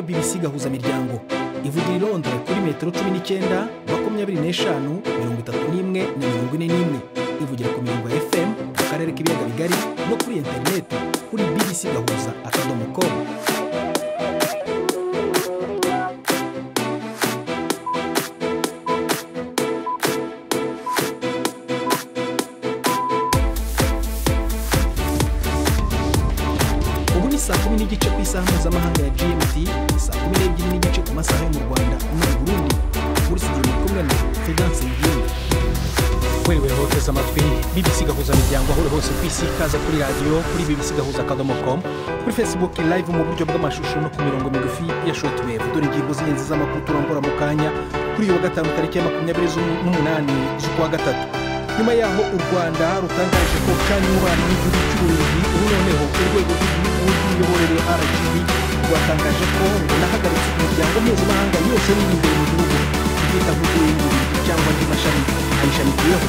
radiyo BBC gahuza miryango ivugira i Londres kuri metero 19, 25, 31 na 41. Ivugira ku mirongo ya FM mu karere k'ibiyaga bigari no kuri internet kuri bbcgahuza.com. Saa 10 n'igice ku isaha mpuzamahanga ya GMT, saa 12 n'igice ku masaha yo mu Rwanda no mu Burundi. Muri studio kumwe na Fedance Ngiyende. Wewe hoteza amatwi BBC gahuza miryango aho hose ku isi, kaza kuri radio kuri bbcgahuza.com, kuri Facebook live mu buryo bw'amashusho no ku mirongo migufi ya shortwave. Dore ingingo z'ingenzi z'amakuru turambura mu kanya kuri uyu wa gatanu tariki ya 28 z'ukwa gatatu. Nyuma yaho u Rwanda rutangaje ko kandi umubano w'igihugu cy'Uburundi noneho urwego rw'imiyoborere RGB rwatangaje ko runahagaritse imiryango mpuzamahanga yose iri imbere mu gihugu yita ku cyangwa andi mashami ayishamikiyeho.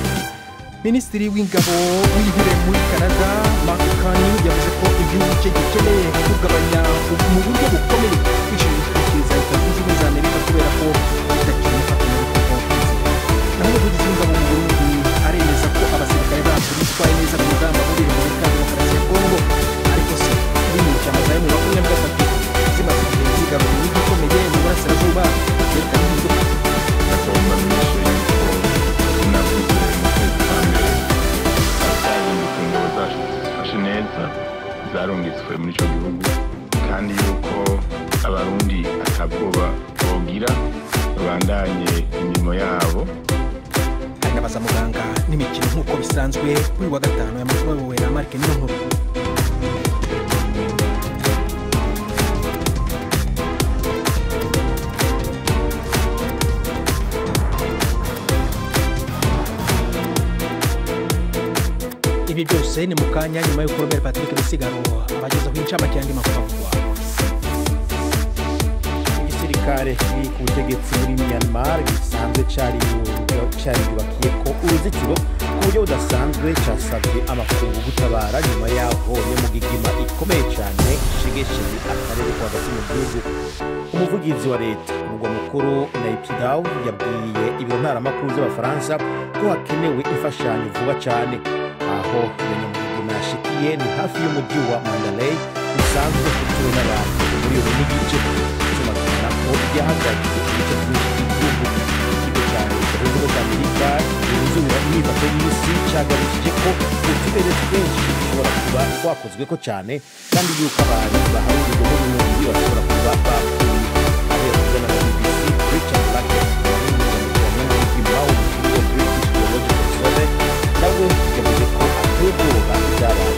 Minisitiri w'ingabo w'intebe muri Canada Mark Carney yavuze ko igihugu cye gikeneye kugabanya mu buryo bukomeye kwishingikiriza Leta Zunze Ubumwe za Amerika kubera ko itakiri ifatanya n'ubukungu. Naho umuvugizi w'ingabo mu Burundi aremeza ko abasirikare bacu bitwaye neza ku rugamba muri Repubulika ya Demokarasi ya Kongo, ariko se bimwe cyamaze mu 23 zimaze igihe zigarura imijyi ikomeye mu burasirazuba leta y'igihugu. Agomba n'ishyura y'uko navuze mu kwezi kwa mbere zahinduka ingabo zacu zifashe neza zarungitswe muri icyo gihugu, kandi yuko abarundi atabwoba bogira babandanye imirimo yabo. Nabaza muganga n'imikino nk'uko bisanzwe kuri wa gatanu ya makuru we na Mark Niyonkuru. Ibi byose ni mukanya nyuma y'uko Robert Patrick Bisigaro abagezaho incamake y'andi makuru avugwa. Igisirikare kiri ku butegetsi muri Myanmar gisanzwe cyari yubakiye ko uruzitiro ku buryo budasanzwe cyasabye amakungu gutabara nyuma yaho nyamugigima ikomeye cyane ishegesheje akarere ko hagati mu gihugu. Umuvugizi wa leta umugwa mukuru Naypyidaw yabwiye ibiro ntaramakuru z'Abafaransa ko hakenewe imfashanyo vuba cyane. Aho iyo nyamugigima yashikiye ni hafi y'umujyi wa Mandalay usanzwe utuwe n'abantu muri uyu n'igice cy'amagana ko yahagaritse igice cyinshi cy'igihugu. Ikigo cya leta zunze ubumwe za Amerika genzura imyifato y'isi cyagarukije ko uturere twinshi dushobora kuba twakozweko cyane, kandi yuko abantu baharurirwa mu bihumbi bashobora kuba bapfuye. Abayobozi na BBC Richard Blackett n'umunyamuryango w'umugima w'umukuru wa British Geological Survey nawe yavuze ko atubwoba byabaye.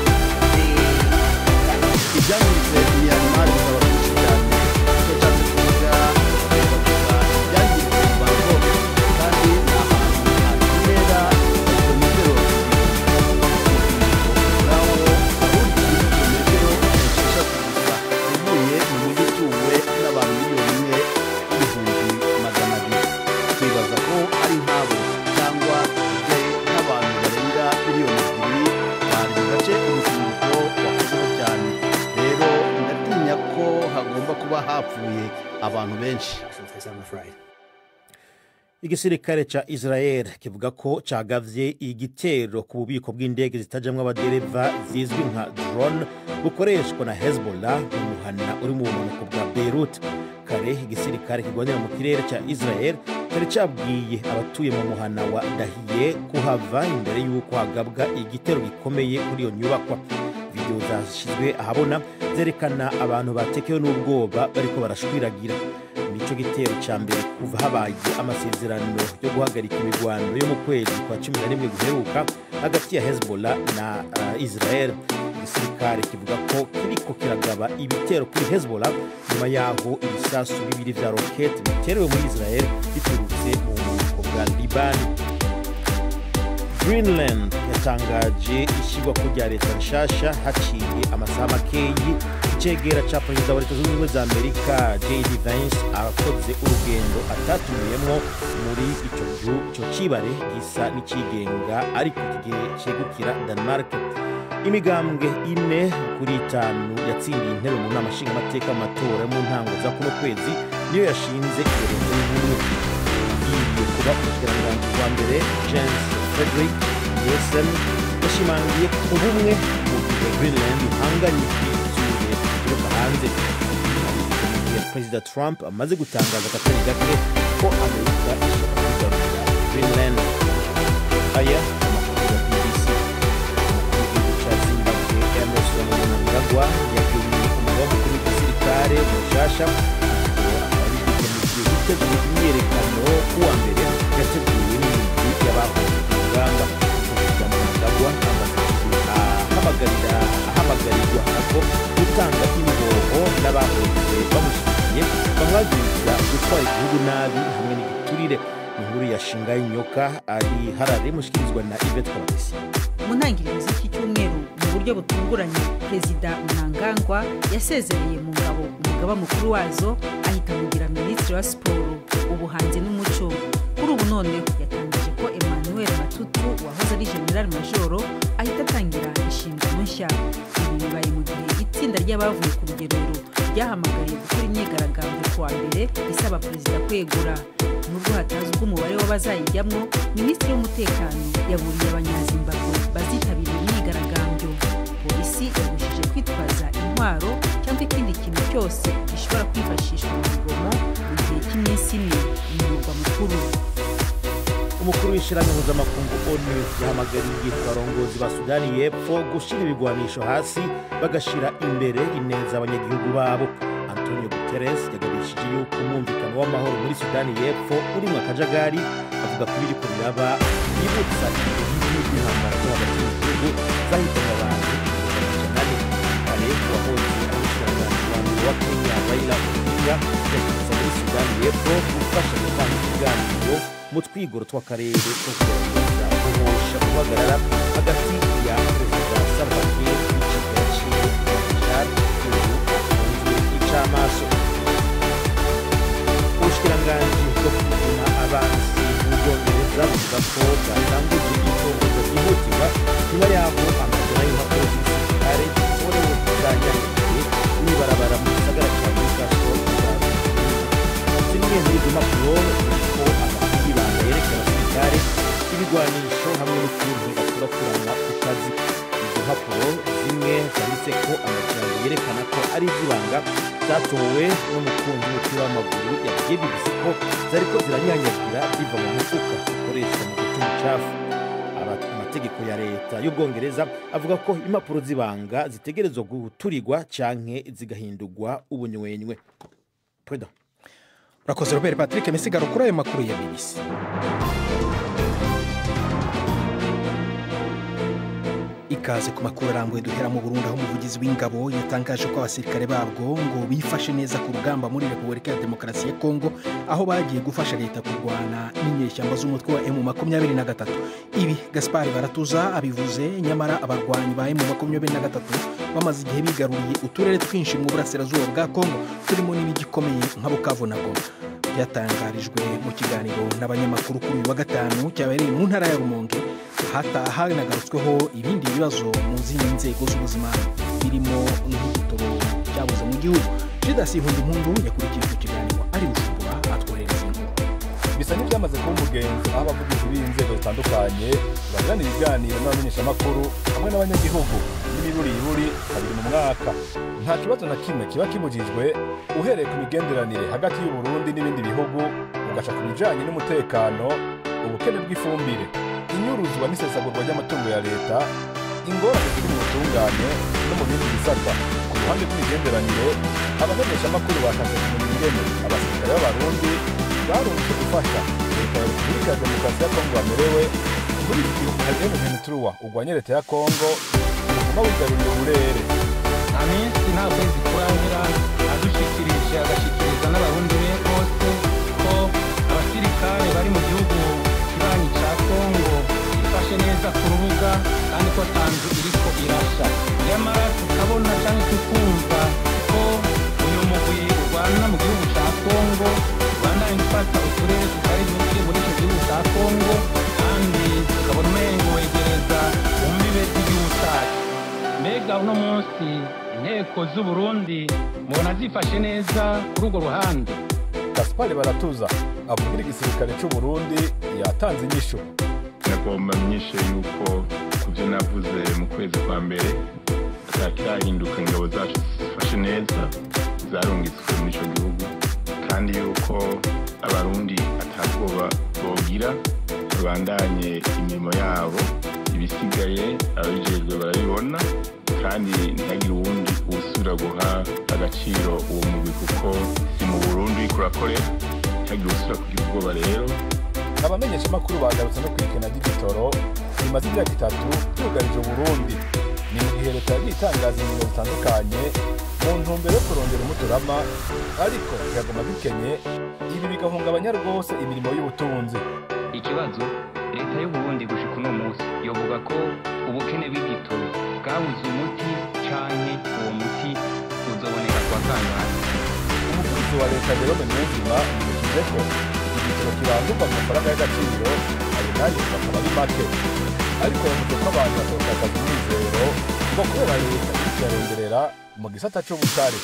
Ibyanditse Myanmar bisaba byinshi cyane icyo cyatse kuvuga byanditse mu bango kandi ahantu hatera metero naho ubundi metero 6 gusa uvuye mu mujyi utuwe n'abantu miliyoni 1,200,000. Twibaza ko ari nk'abo cyangwa nk'abantu barenga miliyoni 2 bari mu gace umutingito wakozeho cyane. Rero ndatinya ko hagomba kuba hapfuye abantu benshi. Igisirikare ca Israel kivuga ko cagavye igitero ku bubiko bw'indege zitajamwe abadereva zizwi nka drone bukoreshwa na Hezbollah mu muhana uri mu bumanuko bwa Beirut. Kare igisirikare kigwanira mu kirere ca Israel cyari cabwiye abatuye mu muhana wa Dahiye kuhava imbere y'uko hagabwa igitero gikomeye kuri iyo nyubakwa. Video zashyizwe ahabona zerekana abantu batekewe n'ubwoba bariko barashwiragira. Nico gitero ca mbere kuva habaye amasezerano yo guhagarika imirwano yo mu kwezi kwa 11 guheruka hagati ya Hezbollah na Israel. Igisirikare kivuga ko kiriko kiragaba ibitero kuri Hezbollah nyuma yaho ibisasu bibiri vya rocket biterewe muri Israel biturutse mu bumanuko bwa Liban. Greenland yatangaje ishyirwa ko rya leta nshasha haciye amasaha makeyi icegera ca perezida wa leta zunze ubumwe za Amerika J.D. Vance arakoze urugendo atatumiyemwo muri ico cibare gisa n'icigenga ariko kigiye cegukira Denmark. Imigambwe 4 kuri 5 yatsindiye intebe mu nama nshingamateka mu matora mu ntango za kuno kwezi niyo yashinze igerezo y'ubumwe. Igiye kuba umushikiranganji wa mbere Jens Frederik Nielsen yashimangiye ubumwe mu gihe Greenland ihanganye n'izuba rituruka hanze. Perezida Trump amaze gutangaza akatari gake ko Amerika ishaka kugarura Greenland. Aya amakuru ya BBC. Emerson Mnangagwa yagiye umugaba mukuru w'igisirikare mushasha gutegura imyiyerekano kuwa mbere yateguwe n'imigwi y'abahoze ku rugamba. Mnangagwa ahamagarira ako gutanga imihoho n'abahoze bamushyigikiye bamwagiriza gutwara igihugu nabi hamwe n'igiturire. Inkuru ya Shinga Inyoka ari Harare mushikirizwa na Yvette Kabisi. Mu ntangiriro z'iki cyumweru mu buryo butunguranye Perezida Mnangagwa yasezereye mu ngabo umugaba mukuru wazo ahita mugira Minisitiri wa Siporo, ubuhanzi n'umuco. Kuri ubu none yatangaje ko Emmanuel Matutu wahoze ari General Majoro ahita atangira inshingano nshya. Ibi bibaye mu gihe itsinda ry'abavuye ku rugerero ryahamagariye gukora imyigaragambyo kuwa mbere isaba Perezida kwegura. Nubwo hatazwi umubare w'abazayijyamwo, Minisitiri w'umutekano yaburiye abanyazimbabwe bazitabira imyigaragambyo. Polisi yabujije kwitwaza intwaro cyangwa ikindi kintu cyose gishobora kwifashishwa mu rugomo mu gihe cy'iminsi 4 mu murwa mukuru. Umukuru w'ishyirahamwe mpuzamakungu ONU yahamagariye abarongozi ba Sudani y'Epfo gushyira ibigwanisho hasi bagashira imbere ineza abanyagihugu babo. Antonio Guterres yagabishije yuko umwumvikano w'amahoro muri Sudani y'Epfo uri mu kajagari, avuga ko biri kuraba yibutsa intambara zo hagati mu gihugu zahitanye abantu cyane. Ariko wahoze abishiranganji wa Kenya Raila Odinga yashyize muri Sudani y'Epfo gufasha gutanga ikiganiro mu twigoro tw'akarere ko kugerageza guhosha guhagarara hagati ya Perezida Salva Kiir n'ikigo cy'amaso. Ubushikiranganji bwo kuvuna abansi mu Bwongereza buvuga ko bwatanguje ihohoterwa ryihutirwa nyuma y'aho amajana y'impapuro z'igisirikare zitorewe zanyanyagiye n'ibarabara mu gisagara cya Newcastle. Zimwe muri izo mpapuro ziriko amakuru y'ibanga yerekana abasirikare, ibigwanisho hamwe n'ukuntu bakurakurana ku kazi. Izo mpapuro zimwe zanditse ko amajambo yerekana ko ari iz'ibanga zatowe n'umukunzi w'umupira w'amaguru yabwiye BBC ko zariko ziranyanyagira ziva mu mufuka ukoreshwa mu gutuma ucafu. Amategeko ya leta y'Ubwongereza avuga ko impapuro z'ibanga zitegerezwa guturigwa canke zigahindurwa ubunywenywe. Preda. Urakoze Robert Patrick Misigaro kuri ayo makuru ya BBC. Ikaze ku makuru arambuye duhera mu Burundi, aho umuvugizi w'ingabo yatangaje ko abasirikare babwo ngo bifashe neza ku rugamba muri Repubulika ya Demokarasi ya Kongo, aho bagiye gufasha leta kurwana n'inyeshyamba z'umutwe wa M23. Ibi Gaspard Baratuza abivuze nyamara abarwanyi ba M23 bamaze igihe bigaruriye uturere twinshi mu burasirazuba bwa Kongo turimo n'ibigikomeye nka Bukavu na Goma. Byatangarijwe mu kiganiro n'abanyamakuru kuri uyu wa gatanu cyabereye mu ntara ya Rumonge, hanagarutsweho ibindi bibazo mu zindi nzego z'ubuzima birimo nk'igitoro cyabuze mu gihugu. Judas Nkundimpundu yakurikiye icyo kiganiro ari Bujumbura atwohereza inkuru. Bisa n'ibyamaze kuba umugenzi aho abavugizi b'inzego zitandukanye bagirana ibiganiro n'abamenyeshamakuru hamwe n'abanyagihugu n'imiburiburi kabiri mu mwaka. Nta kibazo na kimwe kiba kibujijwe uhereye ku migenderanire hagati y'u Burundi n'ibindi bihugu ugaca ku bijanye n'umutekano, ubukene bw'ifumbire, inyuruzwa n'isesagurwa ry'amatungo ya leta, ingorane ziri mu butungane no mu bindi bisata. Ku ruhande rw'imigenderanire, abamenyeshamakuru bashatse kumenya ingene abasirikare b'Abarundi barungitse gufasha leta ya Repubulika ya Demokarasi ya Kongo bamerewe muri iki gihugu hagiye mu M23 urwanya leta ya Kongo uguma wigaruriye uburere. Aminsi nta kwezi kurangira agashikiriza n'Abarundi be bose ko abasirikare bari mu gihugu kibanyi ca Kongo bifashe neza ku rubuga kandi ko tanzu iriko irasha. Nyamara tukabona cyangwa tukumva ugenda ufata uturere tutari duke muri icyo gihugu cya kongo kandi ukabona umengo wegereza umbibe z'igihugu cyacu. Mbega uno munsi inteko z'Uburundi mubona zifashe neza kuri urwo ruhande? Gaspard Baratuza avugira igisirikare cy'u Burundi yatanze inyishu. Nagomba menyeshe yuko kuvyo navuze mu kwezi kwa mbere atakihinduka, ingabo zacu zifashe neza zarungitswe muri ico gihugu, kandi yuko abarundi atabwoba bogira babandanye imirimo yabo, ibisigaye abijejwe barabibona, kandi ntihagire uwundi usubira guha agaciro uwo mugwi kuko si mu Burundi uriko urakorera, ntihagire usubira kugira ubwoba. Rero abamenyesha makuru bagarutse no kwikena ry'igitoro rimaze imyaka 3 ryugarije Burundi. Ni mu gihe leta yagiye itangaza ibintu bitandukanye mu ntumbero yo kurondera umuturama, ariko yagoma bikenye, ibi bigahungabanya rwose imirimo y'ubutunzi. Ikibazo leta y'u Burundi gushika uno munsi yovuga ko ubukene bw'igitoro bwabuze umuti canke uwo muti uzoboneka kwa kangahe. Umuvugizi wa leta Jerome Niyonzima yibukije ko igitoro kirangurwa mu mafaranga y'agaciro, ayo nayo bakaba ari make, ariko yavuze ko abantu batotakaza umwizero ngo kubera leta ikiyaronderera mu gisata c'ubutare.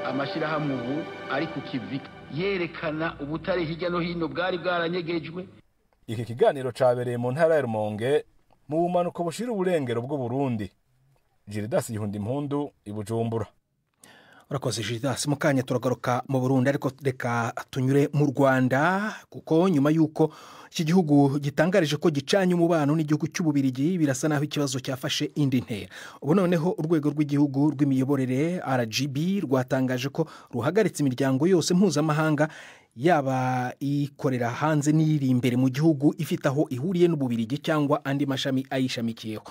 amashirahamwe ubu ari ku kivi yerekana ubutare hirya no hino bwari bwaranyegejwe. Iki kiganiro cabereye mu ntara ya Rumonge mu bumanuko bushira uburengero bw'u Burundi. Gildas Yihundimpundu i Bujumbura. Urakoze Gildas. Mukanya turagaruka mu Burundi, ariko reka tunyure mu Rwanda, kuko nyuma yuko iki gihugu gitangarije ko gicanye umubano n'igihugu cy'Ububirigi, birasa naho ikibazo cyafashe indi ntera. Ubu noneho urwego rw'igihugu rw'imiyoborere RGB rwatangaje ko ruhagaritse imiryango yose mpuzamahanga, yaba ikorera hanze n'iri imbere mu gihugu ifite aho ihuriye n'Ububirigi cyangwa andi mashami ayishamikiyeho.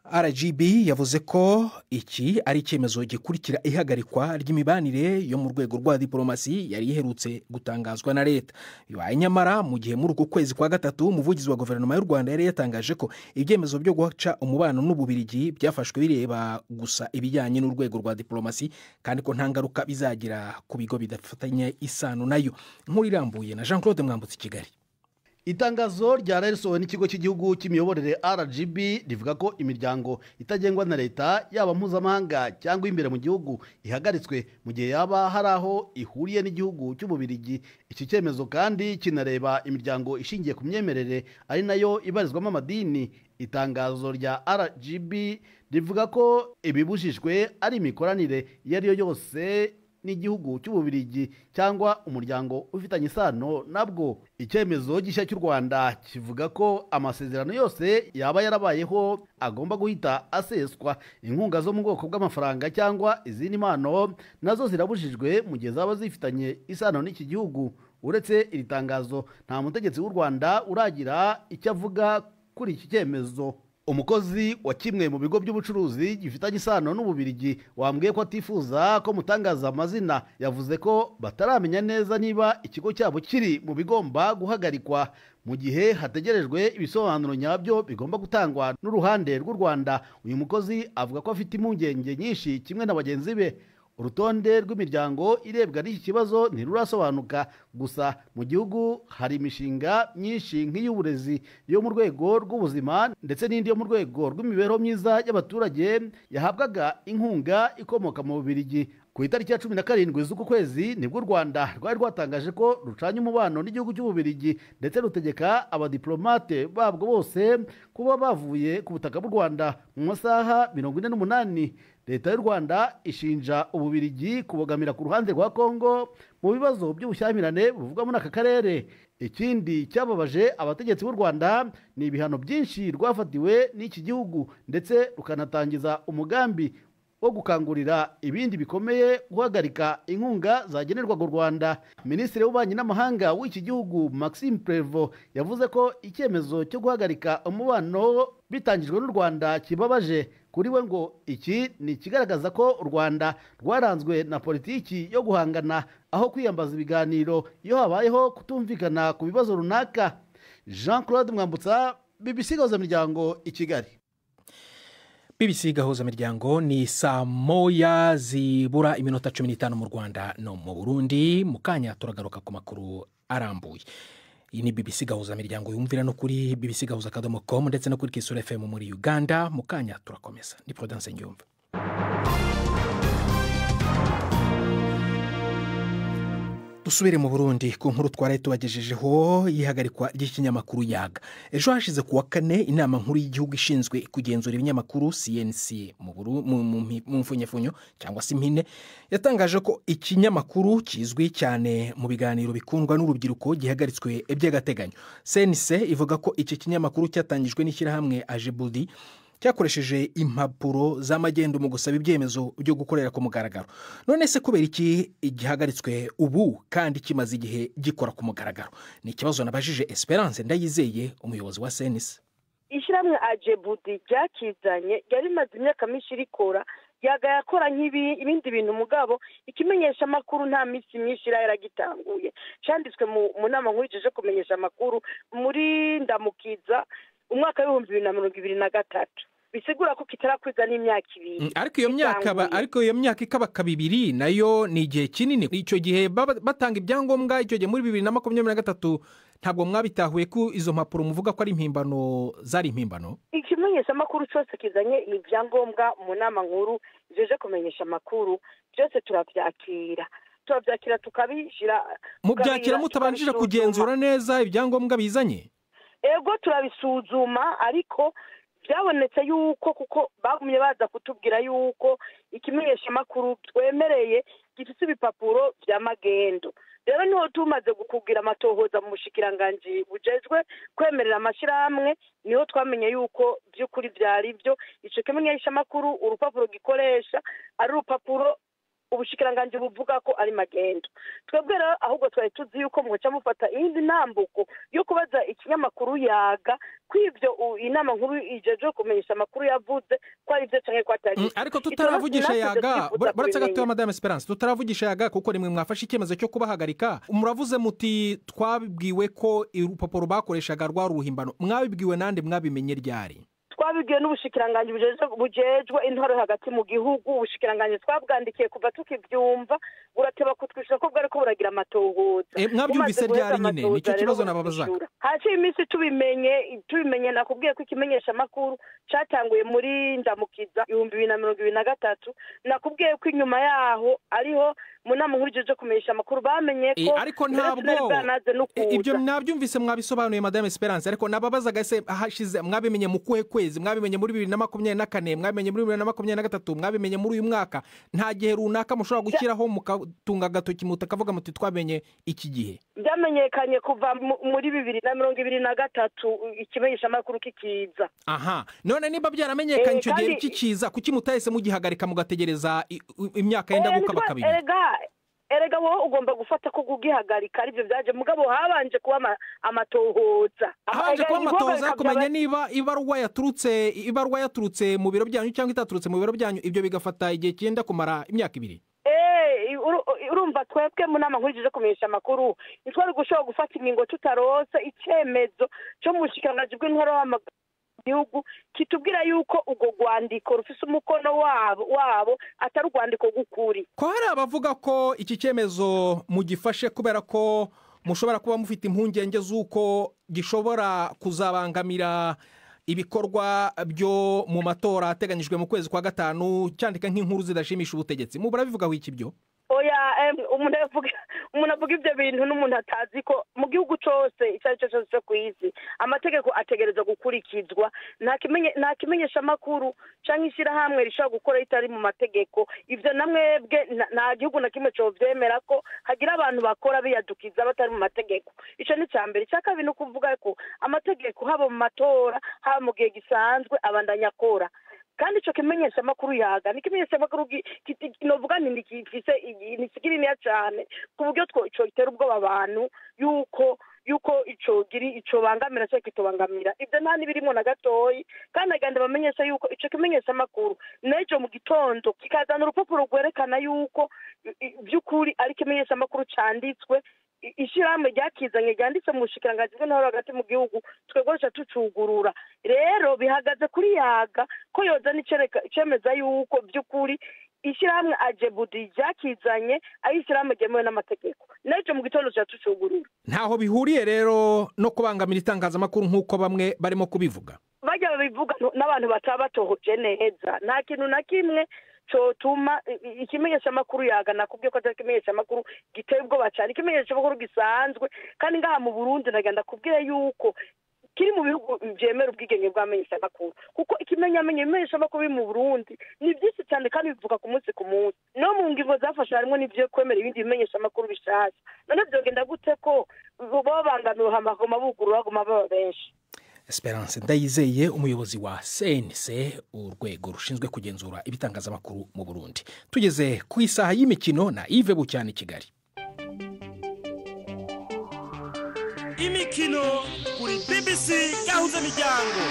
RGB yavuze ko iki ari icyemezo gikurikira ihagarikwa ry'imibanire yo mu rwego rwa diplomasi yari iherutse gutangazwa na leta. Bibaye nyamara mu gihe muri uko kwezi kwa gatatu umuvugizi wa guverinoma y'u Rwanda yari yatangaje ko ibyemezo byo guca umubano n'Ububirigi byafashwe bireba gusa ibijyanye n'urwego rwa diplomasi, kandi ko nta ngaruka bizagira ku bigo bidafatanye isano nayo. Nkuru irambuye na Jean Claude Mwambutsi, Kigali. Itangazo rya RSO n'ikigo cy'igihugu cy'imiyoborere RGB rivuga ko imiryango itagengwa na leta yaba mpuzamahanga cyangwa imbere mu gihugu ihagaritswe mu gihe yaba hari aho ihuriye n'igihugu cy'Ububirigi. Iki cyemezo kandi kinareba imiryango ishingiye ku myemerere ari nayo ibarizwamo amadini. Itangazo rya RGB rivuga ko ibibujijwe ari imikoranire iyo ari yo yose n'igihugu cy'Ububirigi cyangwa umuryango ufitanye isano nabwo. Icyemezo gishya cy'u Rwanda kivuga ko amasezerano yose yaba yarabayeho agomba guhita aseswa. Inkunga zo mu bwoko bw'amafaranga cyangwa izindi mpano nazo zirabujijwe mu gihe zaba zifitanye isano n'iki gihugu. Uretse iri tangazo, nta mutegetsi w'u Rwanda uragira icyo avuga kuri iki cyemezo. Umukozi wa kimwe mu bigo by'ubucuruzi gifitanye isano n'Ububirigi wambwiye ko atifuza ko mutangaza amazina, yavuze ko bataramenya neza niba ikigo cyabo kiri mu bigomba guhagarikwa, mu gihe hategerejwe ibisobanuro nyabyo bigomba gutangwa n'uruhande rw'u Rwanda. Uyu mukozi avuga ko afite impungenge nyinshi kimwe na bagenzi be. Urutonde rw'imiryango irebwa n'iki kibazo ntirurasobanuka, gusa mu gihugu hari imishinga myinshi nk'iy'uburezi, yo mu rwego rw'ubuzima ndetse n'indi yo mu rwego rw'imibereho myiza y'abaturage yahabwaga inkunga ikomoka mu Bubiligi. Ku itariki ya 17 z'uku kwezi nibwo u Rwanda rwari rwatangaje ko rucanye umubano n'igihugu cy'Ububirigi, ndetse rutegeka abadiplomate babwo bose kuba bavuye ku butaka bw'u Rwanda mu masaha 48. leta y'u Rwanda ishinja Ububiligi kubogamira ku ruhande rwa Kongo mu bibazo by'ubushyamirane buvugwa muri aka karere. Ikindi cyababaje abategetsi b'u Rwanda ni ibihano byinshi rwafatiwe n'iki gihugu ndetse rukanatangiza umugambi wo gukangurira ibindi bikomeye guhagarika inkunga zagenerwaga u Rwanda. Minisitiri w'ububanyi n'amahanga w'iki gihugu Maxime Prévost yavuze ko icyemezo cyo guhagarika umubano bitangijwe n'u Rwanda kibabaje. Kuri we ngo iki ni ikigaragaza ko u Rwanda rwaranzwe na politiki yo guhangana aho kwiyambaza ibiganiro iyo habayeho kutumvikana ku bibazo runaka. Jean Claude Mwambutsa, BBC Gahuzamiryango i Kigali. BBC Gahuzamiryango ni saa moya zibura iminota 15 mu Rwanda no mu Burundi. Mu kanya turagaruka ku makuru arambuye. Iyi ni BBC Gahuzamiryango yumvira no kuri bbcgahuza.com ndetse no kuri Kisura FM muri Uganda. Mu kanya turakomeza. Ni Prudence Nyumva. Dusubire mu Burundi ku nkuru twari tubagejejeho yihagarikwa ry'ikinyamakuru Yaga. Ejo hashize kuwa kane inama nkuru y'igihugu ishinzwe kugenzura ibinyamakuru CNC mu mfunyafunyo cyangwa se impine yatangaje ko ikinyamakuru kizwi cyane mu biganiro bikundwa n'urubyiruko gihagaritswe by'agateganyo. CNC ivuga ko iki kinyamakuru cyatangijwe n'ishyirahamwe Ajebudi cyakoresheje impapuro z'amagendo mu gusaba ibyemezo byo gukorera ku mugaragaro. None se kubera iki gihagaritswe ubu kandi kimaze igihe gikora ku mugaragaro? Ni ikibazo nabajije Esperance Ndayizeye, umuyobozi wa CNC. Ishyirahamwe Ajebudi ryakizanye yari maze imyaka myinshi rikora yakora nk'ibindi bintu mugabo ikimenyesha makuru nta misi myinshi yaragitanguye. Cyanditswe mu nama nkuru ije kumenyesha makuru muri Ndamukiza umwaka wa 2023. Bisigura ko kitarakwiza n'imyaka ibiri. Ariko iyo myaka ikaba kabiri nayo ni igihe kinini. Icyo gihe batanga ibyangombwa icyo gihe muri 2023 ntabwo mwabitahuye ko izo mpapuro muvuga ko ari impimbano zari impimbano. Ikimenyesha makuru cyose kizanye ibyangombwa mu nama nkuru jeje kumenyesha makuru byose turabyakira tukabishira. Mubyakira mutabanjije kugenzura neza ibyangombwa bizanye? Ego turabisuzuma ariko byabonetse yuko kuko bagumye baza kutubwira yuko ikimenyesha makuru twemereye gifite ibipapuro bya magendo. Rero niho tumaze gukubwira amatohoza mu bushikiranganje bujejwe kwemerera amashirahamwe niho twamenye yuko by'ukuri byari byo ico kimenyesha makuru urupapuro gikoresha ari urupapuro ubushikiranganje buvuga ko ari magendo. Twebwe rero ahubwo twari tuzi yuko mwoca mufata indi ntambuko yo kubaza ikinyamakuru Yaga kw'ivyo inama nkuru ijeje kumenyesha makuru yavuze ko ari byo canke ko atari. Ariko tutaravugisha Yaga baratse gatoya Madame Esperance, tutaravugisha Yaga kuko rimwe mwafashe icyemezo cyo kubahagarika. Muravuze muti twabibwiwe ko urupapuro bakoreshaga rwa ruhimbano. Mwabibwiwe nande mwabimenye ryari? Twabibwiwe n'ubushikiranganje bujejwe intore hagati mu gihugu. Ubushikiranganje twabwandikiye kuva tukivyumva burateba kutwisha ko bwari ko buragira amatohoza. Mwabyumvise ryari nyine nicyo kibazo nababazaga. Haciye iminsi tubimenye nakubwiye ko ikimenyesha makuru cyatanguye muri Ndamukiza 2023. Nakubwiye ko inyuma yaho ariho mu nama nkuru ijeje kumenyesha amakuru bamenye ko ariko ntabwo ibyo nabyumvise mwabisobanuye Madame Esperance, ariko nababazaga se hashize mwabimenye mu kuhe kwezi? Mwabimenye muri 2024, mwabimenye muri 2023, mwabimenye muri uyu mwaka? Nta gihe runaka mushobora gushyiraho mukatunga gatoki mutakavuga muti twamenye iki gihe? Byamenyekanye kuva muri 2023 ikimenyesha makuru kikiza. Aha, none niba byaramenyekanye icyo gihe kikiza kuki mutahise mugihagarika mugategereza imyaka yenda gukaba kabiri? Erega wowe ugomba gufata ko kugihagarika aribyo byaje mugabo habanje kuba amatohoza. Habanje kuba amatohoza kumenya niba ibaruwa yaturutse mu biro byanyu cyangwa itaturutse mu biro byanyu, ibyo bigafata igihe cyenda kumara imyaka ibiri. Urumva twebwe mu nama nkuru ije kumenyesha makuru twari gushobora gufata ingingo tutarose icyemezo cyo mu bushikiranganje bw'intore gihugu kitubwira yuko ugo rwandiko rufise umukono wabo atari urwandiko gukuri. Ko hari abavuga ko iki cyemezo mugifashe kubera ko mushobora kuba mufite impungenge z'uko gishobora kuzabangamira ibikorwa byo mu matora ateganyijwe mu kwezi kwa gatanu cyandika nk'inkuru zidashimisha ubutegetsi. Mubura bivugaho iki byo? oya umuntu avuga ibyo bintu n'umuntu atazi ko mu gihugu cyose icyo ari cyo cyose ku isi amategeko ategereza gukurikizwa nta kimenyesha amakuru cyangwa ishyirahamwe rishobora gukora ritari mu mategeko ibyo namwebwe nta gihugu na kimwe cyo byemera ko hagira abantu bakora biyadukiza batari mu mategeko icyo ni cya mbere icya kabiri ni ukuvuga ko amategeko haba mu matora haba mu gihe gisanzwe abandanya akora kandi icyo kimenyesha amakuru yaga ni kimenyesha amakuru novuga ni kininiya cyane ku buryo icyo gitera ubwoba abantu yuko icyo bangamira cyangwa kitubangamira ibyo nta n'ibirimo na gatoyi kandi agenda bamenyesha yuko icyo kimenyesha amakuru n'ejo mu gitondo kikazana urupapuro rwerekana yuko by'ukuri ari kimenyesha amakuru cyanditswe ishyirahamwe ryakizanye ryanditse mu bushikiranganji bw'intwaro hagati mu gihugu twegosha tucugurura rero bihagaze kuri yaga ko yoza icemeza yuko by'ukuri ishyirahamwe ajebudi ryakizanye ari ishyirahamwe ryemewe n'amategeko n'ejo mu gitondo tucugurura ntaho bihuriye rero no kubangamira itangazamakuru nk'uko bamwe barimo kubivuga bajya babivuga n'abantu bataba batohoje neza nta kintu na kimwe cyotuma ikimenyesha amakuru yagana kubyo ko atari ikimenyesha amakuru giteye ubwoba cyane ikimenyesha amakuru gisanzwe kandi ngaha mu Burundi nagenda kubwira yuko kiri mu bihugu byemera ubwigenge bw'amenyesha amakuru kuko ikimenyesha amakuru mu Burundi ni byinshi cyane kandi bivuga ku munsi no mu ngingo zafashe harimo n'ibyo kwemera ibindi bimenyesha amakuru bishasha none byogenda gute ko bobangamira amakoma bugurura baguma baba benshi Esperance Ndayizeye umuyobozi wa CNC urwego rushinzwe kugenzura ibitangazamakuru mu Burundi tugeze ku isaha y'imikino na Yves Bucyane Kigali imikino kuri BBC gahuza miryango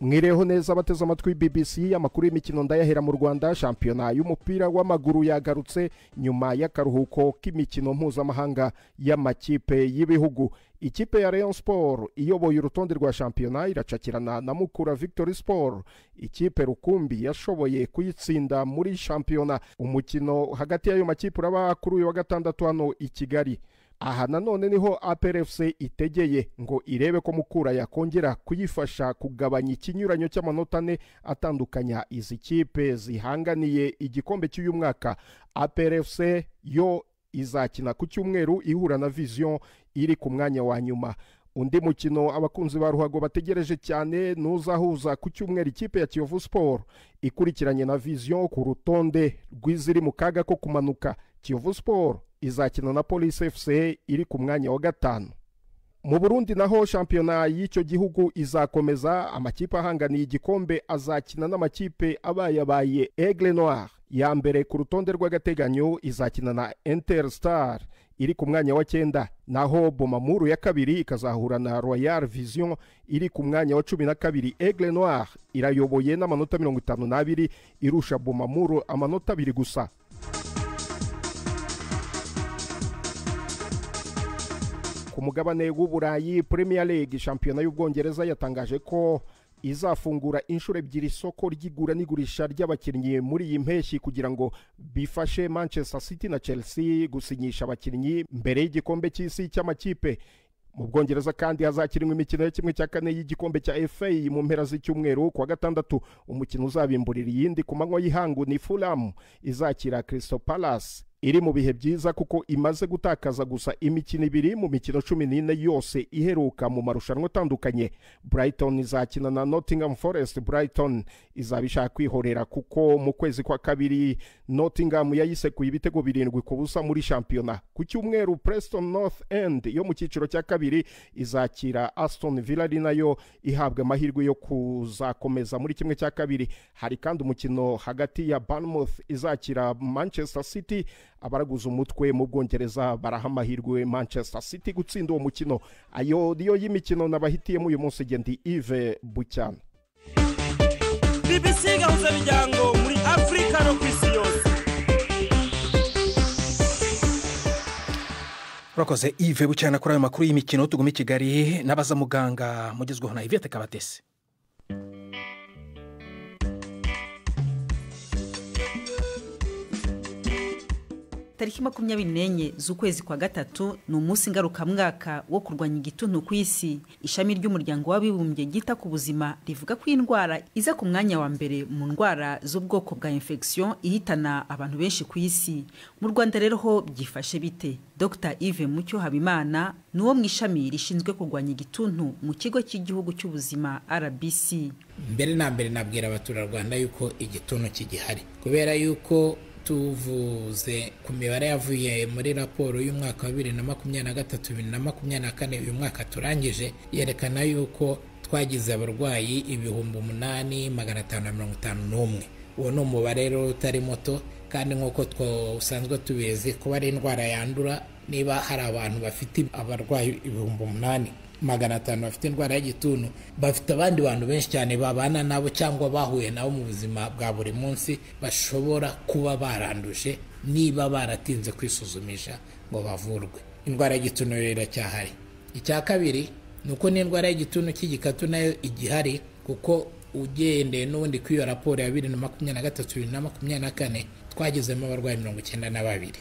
Mwireho neza abateze amatwi BBC amakuru y'imikino ndayahera mu Rwanda shampiyona y'umupira w'amaguru yagarutse nyuma y'akaruhuko k'imikino mpuzamahanga y'amakipe y'ibihugu ikipe ya Rayon Sport iyoboye urutonde rwa shampiyona iracakirana na Mukura Victory Sport ikipe rukumbi yashoboye kuyitsinda muri shampiyona umukino hagati y'ayo makipe uraba kuri uyu wa gatandatu hano i Kigali aha nanone niho APRFC itegeye ngo irebe ko Mukura yakongera kuyifasha kugabanya ikinyuranyo cy'amanota ane atandukanya izi kipe zihanganiye igikombe cy'uyu mwaka APRFC yo izakina ku cyumweru ihura na Vision iri ku mwanya wa nyuma undi mukino abakunzi ba ruhago bategereje cyane nuzahuza ku cyumweru ikipe ya Kiyovu Sport ikurikiranye na Vision ku rutonde rw'iziri mu kaga ko kumanuka Kiyovu Sport izakina na Police FC iri ku mwanya wa gatanu mu Burundi naho shampiyona y'icyo gihugu izakomeza amakipe ahanganiye igikombe azakina n'amakipe abaye Aigle Noir ya mbere ku rutonde rw'agateganyo izakina na Interstar iri ku mwanya wa 9 naho Bomamuru ya kabiri ikazahura na Royal Vision iri ku mwanya wa 12 Aigle Noir irayoboye n'amanota 52 irusha Bomamuru amanota 2 gusa ku mugabane w'Uburayi Premier League shampiyona y'Ubwongereza yatangaje ko izafungura inshuro ebyiri isoko ry'igura n'igurisha ry'abakinnyi muri iyi mpeshyi kugira ngo bifashe Manchester City na Chelsea gusinyisha abakinnyi mbere y'igikombe cy'isi cy'amakipe mu Bwongereza kandi hazakinwa imikino ya kimwe cya kane y'igikombe cya FA mu mpera z'icyumweru kwa gatandatu umukino uzabimburira iyindi ku manywa y'ihangu ni Fulham izakira Crystal Palace iri mu bihe byiza kuko imaze gutakaza gusa imikino ibiri mu mikino 14 yose iheruka mu marushanwa atandukanye Brighton izakina na Nottingham Forest Brighton izabishaka kwihorera kuko mu kwezi kwa kabiri Nottingham yayisekuye ibitego 7 ku busa muri shampiyona ku cyumweru Preston North End yo mu cyiciro cya kabiri izakira Aston Villa nayo ihabwa amahirwe yo kuzakomeza muri kimwe cya kabiri hari kandi umukino hagati ya Bournemouth izakira Manchester City abaraguza umutwe mu Bwongereza baraha amahirwe Manchester City gutsinda uwo mukino ayo niyo y'imikino nabahitiyemo uyu munsi gendi Yves Bucyane BBC gahuza miryango muri Afrika no kwisi yose Urakoze Yves Bucyane kuri ayo makuru y'imikino tuguma i Kigali n'abaza muganga mugezweho na Yvette Kabatesi tariki 24 z'ukwezi kwa gatatu ni umunsi ngarukamwaka wo kurwanya igituntu ku isi. Ishami ry'umuryango w'abibumbye gita ku buzima rivuga ko indwara iza ku mwanya wa mbere mu ndwara z'ubwoko bwa infection ihitana abantu benshi ku isi. Mu Rwanda rero ho byifashe bite? Dr Yves Mucyo Habimana nuwo mu ishami rishinzwe kurwanya igituntu mu kigo cy'igihugu cy'ubuzima RBC. Mbere na mbere nabwira abaturarwanda yuko igituntu kigihari, kubera yuko tuvuze ku mibare yavuye muri raporo y'umwaka wa 2023-2024 uyu mwaka turangije, yerekana yuko twagize abarwayi 8,551. Uwo ni umubare rero utari muto, kandi nk'uko usanzwe tubizi kuba ari indwara yandura, niba hari abantu bafite abarwayi 8,500 bafite indwara y'igituntu, bafite abandi bantu benshi cyane babana nabo cyangwa bahuye nabo mu buzima bwa buri munsi bashobora kuba baranduje niba baratinze kwisuzumisha ngo bavurwe. Indwara y'igituntu iracyahari. Icya kabiri ni uko n'indwara y'igituntu cy'igikatu nayo igihari, kuko ugendeye n'ubundi kuri iyo raporo ya 2023-2024 twagezemo abarwayi 92.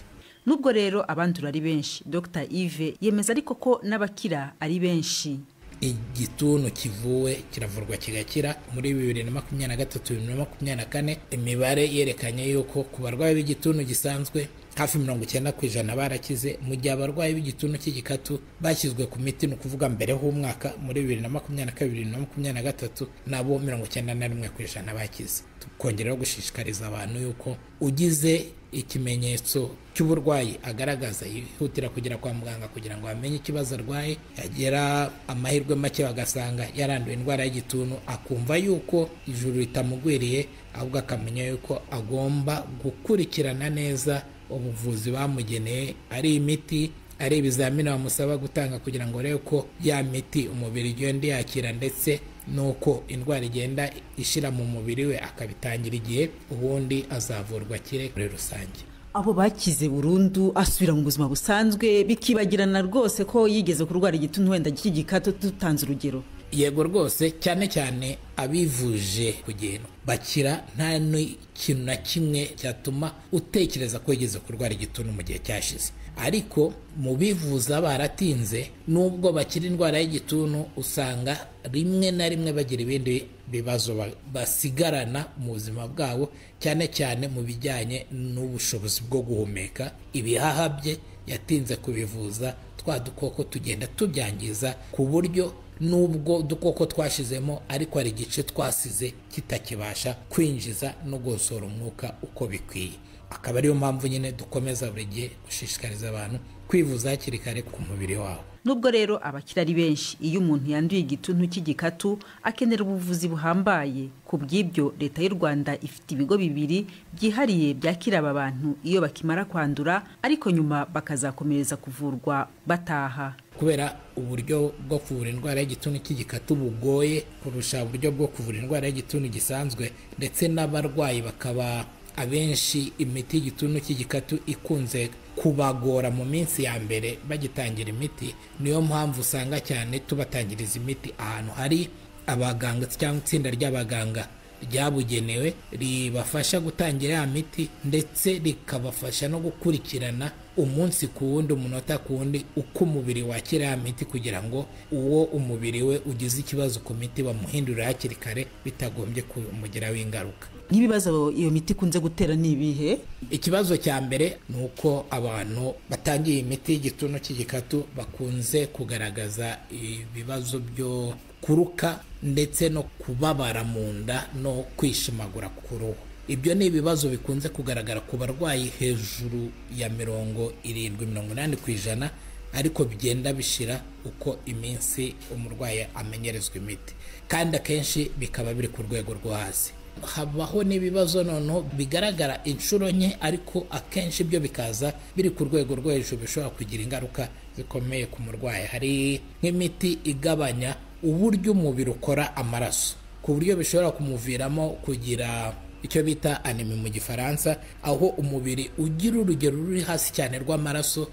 Nubwo rero abandura ari benshi, Dr Yves yemeza ariko ko n'abakira ari benshi. Igituntu kivuwe kiravurwa kigakira. Muri 2023-2024 imibare yerekanye yuko ku barwayi b'igituntu gisanzwe hafi 90% barakize, mu gihe abarwayi b'igituntu cy'igikatu bashyizwe ku miti, no kuvuga mbere h'umwaka muri 2022-2023 nabo 91% bakize. Tukongeraho gushishikariza abantu yuko ugize ikimenyetso cy'uburwayi agaragaza yihutira kugera kwa muganga kugira ngo amenye ikibazo arwaye. Yagera amahirwe make bagasanga yaranduye indwara y'igituntu, akumva yuko ijuru ritamugwiriye, ahubwo akamenya yuko agomba gukurikirana neza ubuvuzi bamugeneye, ari imiti, ari ibizamini bamusaba gutanga kugira ngo rero ko ya miti umubiri ugenda yakira, ndetse nuko indwara igenda ishira mu mubiri we akabitangira igihe, ubundi azavurwa kire muri rusange. Abo bakize burundu asubira mu buzima busanzwe bikibagirana rwose ko yigeze kurwara igituntu wenda cy'igikatu, tutanze urugero. Yego rwose, cyane cyane abivuje kugenda bakira, nta n'ikintu na kimwe cyatuma utekereza ko yigeze kurwara igituntu mu gihe cyashize. Ariko mu bivuza baratinze, nubwo bakira indwara y'igituntu, usanga rimwe na rimwe bagira ibindi bibazo basigarana mu buzima bwabo, cyane cyane mu bijyanye n'ubushobozi bwo guhumeka. Ibihaha bye yatinze kubivuza, twa dukoko tugenda tubyangiza, ku buryo nubwo dukoko twashizemo ariko ari igice twasize kitakibasha kwinjiza no gusohora umwuka uko bikwiye. Akaba ariyo mpamvu nyine dukomeza buri gihe gushishikariza abantu kwivuza hakiri kare ku mubiri wabo. Nubwo rero abakira ari benshi, iyo umuntu yanduye igituntu cy'igikatu akenera ubuvuzi buhambaye. Ku bw'ibyo leta y'u Rwanda ifite ibigo bibiri byihariye byakira aba bantu iyo bakimara kwandura, ariko nyuma bakazakomereza kuvurwa bataha. Kubera uburyo bwo kuvura indwara y'igituntu cy'igikatu bugoye kurusha uburyo bwo kuvura indwara y'igituntu gisanzwe, ndetse n'abarwayi bakaba abenshi imiti y'igituntu cy'igikatu ikunze kubagora mu minsi ya mbere bagitangira imiti. Niyo mpamvu usanga cyane tubatangiriza imiti ahantu hari abaganga cyangwa itsinda ry'abaganga ryabugenewe ribafasha gutangira ya miti, ndetse rikabafasha no gukurikirana umunsi ku wundi, umunota ku wundi, uko umubiri wakira ya miti, kugira ngo uwo umubiri we ugize ikibazo ku miti bamuhindurira hakiri kare bitagombye kumugiraho ingaruka. N'ibibazo iyo miti kunze gutera ni ibihe? Ikibazo cya mbere ni uko abantu batangiye imiti y'igituntu cy'igikatu bakunze kugaragaza ibibazo byo kuruka ndetse no kubabara mu nda no kwishimagura ku ruhu. Ibyo ni ibibazo bikunze kugaragara ku barwayi hejuru ya 70-80%, ariko bigenda bishira uko iminsi umurwayi amenyerezwa imiti, kandi akenshi bikaba biri ku rwego rwo hasi. Habaho n'ibibazo noneho bigaragara inshuro nke, ariko akenshi byo bikaza biri ku rwego rwo hejuru, bishobora kugira ingaruka zikomeye ku murwayi. Hari nk'imiti igabanya uburyo umubiri ukora amaraso, ku buryo bishobora kumuviramo kugira icyo bita anemi mu gifaransa, aho umubiri ugira urugero ruri hasi cyane rw'amaraso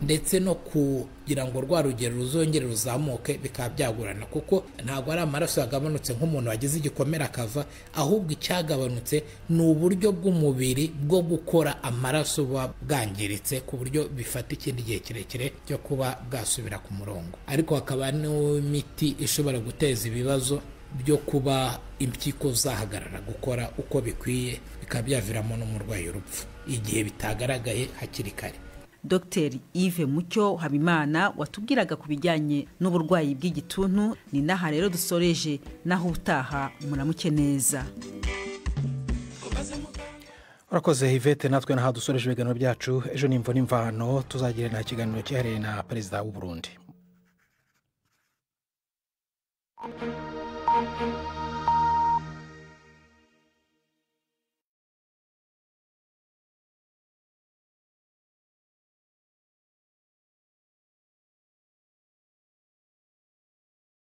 ndetse no kugira ngo rwa rugero ruzongere ruzamuke bikaba byagorana, kuko ntabwo ari amaraso yagabanutse nk'umuntu wagize igikomere akava, ahubwo icyagabanutse ni uburyo bw'umubiri bwo gukora amaraso buba bwangiritse ku buryo bifata ikindi gihe kirekire cyo kuba bwasubira ku murongo. Ariko hakaba n'imiti ishobora guteza ibibazo byo kuba impyiko zahagarara gukora uko bikwiye, bikaba byaviramo n'umurwayi urupfu igihe bitagaragaye hakiri kare. Dr Yves Mucyo Habimana watubwiraga ku bijyanye n'uburwayi bw'igituntu. Ni naha rero dusoreje, naho utaha muramuke neza. urakoze Yvette, natwe naha dusoreje ibiganiro byacu. Ejo nimvo n'imvano tuzagira na kiganiro cyihariye na perezida w'u Burundi.